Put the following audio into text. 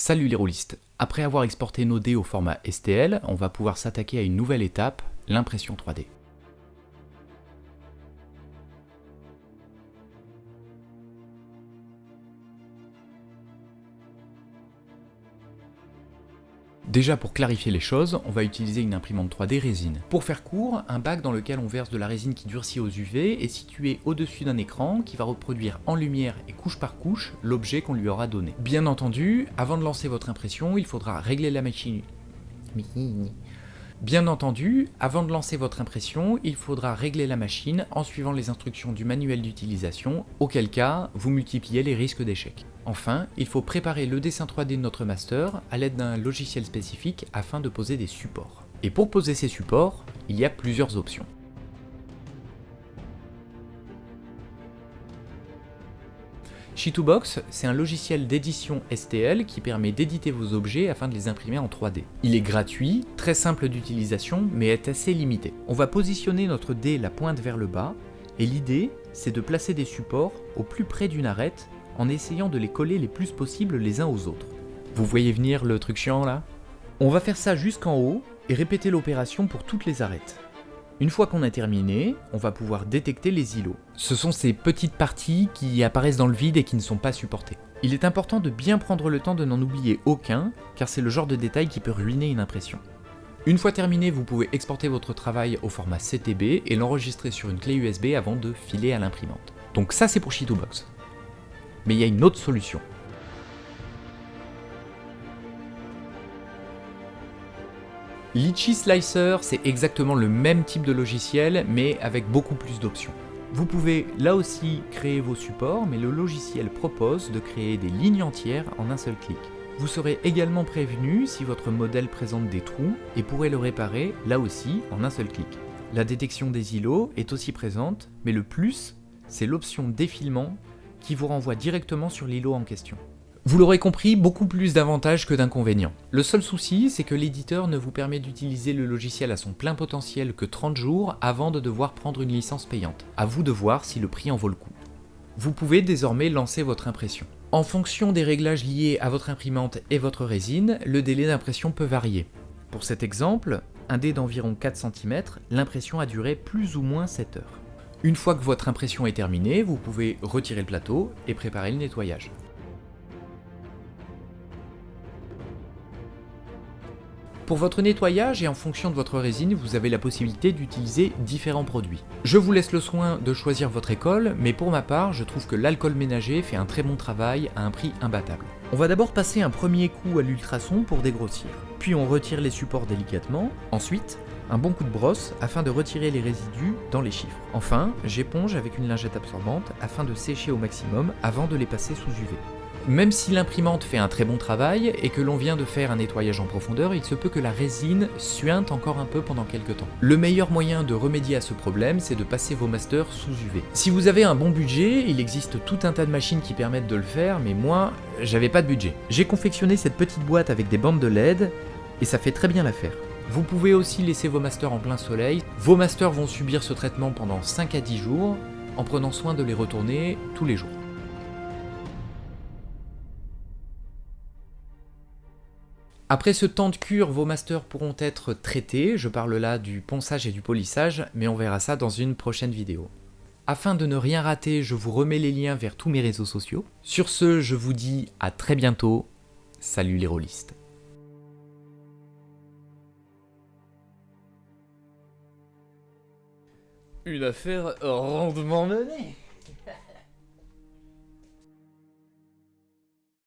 Salut les rôlistes. Après avoir exporté nos dés au format STL, on va pouvoir s'attaquer à une nouvelle étape, l'impression 3D. Déjà pour clarifier les choses, on va utiliser une imprimante 3D résine. Pour faire court, un bac dans lequel on verse de la résine qui durcit aux UV est situé au-dessus d'un écran qui va reproduire en lumière et couche par couche l'objet qu'on lui aura donné. Bien entendu, avant de lancer votre impression, il faudra régler la machine. Bien entendu, avant de lancer votre impression, il faudra régler la machine en suivant les instructions du manuel d'utilisation, auquel cas, vous multipliez les risques d'échec. Enfin, il faut préparer le dessin 3D de notre master à l'aide d'un logiciel spécifique afin de poser des supports. Et pour poser ces supports, il y a plusieurs options. Sheet2Box, c'est un logiciel d'édition STL qui permet d'éditer vos objets afin de les imprimer en 3D. Il est gratuit, très simple d'utilisation, mais est assez limité. On va positionner notre dé la pointe vers le bas, et l'idée, c'est de placer des supports au plus près d'une arête en essayant de les coller les plus possible les uns aux autres. Vous voyez venir le truc chiant là ? On va faire ça jusqu'en haut et répéter l'opération pour toutes les arêtes. Une fois qu'on a terminé, on va pouvoir détecter les îlots. Ce sont ces petites parties qui apparaissent dans le vide et qui ne sont pas supportées. Il est important de bien prendre le temps de n'en oublier aucun, car c'est le genre de détail qui peut ruiner une impression. Une fois terminé, vous pouvez exporter votre travail au format CTB et l'enregistrer sur une clé USB avant de filer à l'imprimante. Donc ça c'est pour Sheet2Box. Mais il y a une autre solution. Litchi Slicer, c'est exactement le même type de logiciel, mais avec beaucoup plus d'options. Vous pouvez là aussi créer vos supports, mais le logiciel propose de créer des lignes entières en un seul clic. Vous serez également prévenu si votre modèle présente des trous et pourrez le réparer là aussi en un seul clic. La détection des îlots est aussi présente, mais le plus, c'est l'option défilement qui vous renvoie directement sur l'îlot en question. Vous l'aurez compris, beaucoup plus d'avantages que d'inconvénients. Le seul souci, c'est que l'éditeur ne vous permet d'utiliser le logiciel à son plein potentiel que 30 jours avant de devoir prendre une licence payante. À vous de voir si le prix en vaut le coup. Vous pouvez désormais lancer votre impression. En fonction des réglages liés à votre imprimante et votre résine, le délai d'impression peut varier. Pour cet exemple, un dé d'environ 4 cm, l'impression a duré plus ou moins 7 heures. Une fois que votre impression est terminée, vous pouvez retirer le plateau et préparer le nettoyage. Pour votre nettoyage et en fonction de votre résine, vous avez la possibilité d'utiliser différents produits. Je vous laisse le soin de choisir votre école, mais pour ma part, je trouve que l'alcool ménager fait un très bon travail à un prix imbattable. On va d'abord passer un premier coup à l'ultrason pour dégrossir. Puis on retire les supports délicatement. Ensuite, un bon coup de brosse afin de retirer les résidus dans les chiffres. Enfin, j'éponge avec une lingette absorbante afin de sécher au maximum avant de les passer sous UV. Même si l'imprimante fait un très bon travail et que l'on vient de faire un nettoyage en profondeur, il se peut que la résine suinte encore un peu pendant quelques temps. Le meilleur moyen de remédier à ce problème, c'est de passer vos masters sous UV. Si vous avez un bon budget, il existe tout un tas de machines qui permettent de le faire, mais moi, j'avais pas de budget. J'ai confectionné cette petite boîte avec des bandes de LED et ça fait très bien l'affaire. Vous pouvez aussi laisser vos masters en plein soleil. Vos masters vont subir ce traitement pendant 5 à 10 jours en prenant soin de les retourner tous les jours. Après ce temps de cure, vos masters pourront être traités, je parle là du ponçage et du polissage, mais on verra ça dans une prochaine vidéo. Afin de ne rien rater, je vous remets les liens vers tous mes réseaux sociaux. Sur ce, je vous dis à très bientôt, salut les rôlistes. Une affaire rondement menée.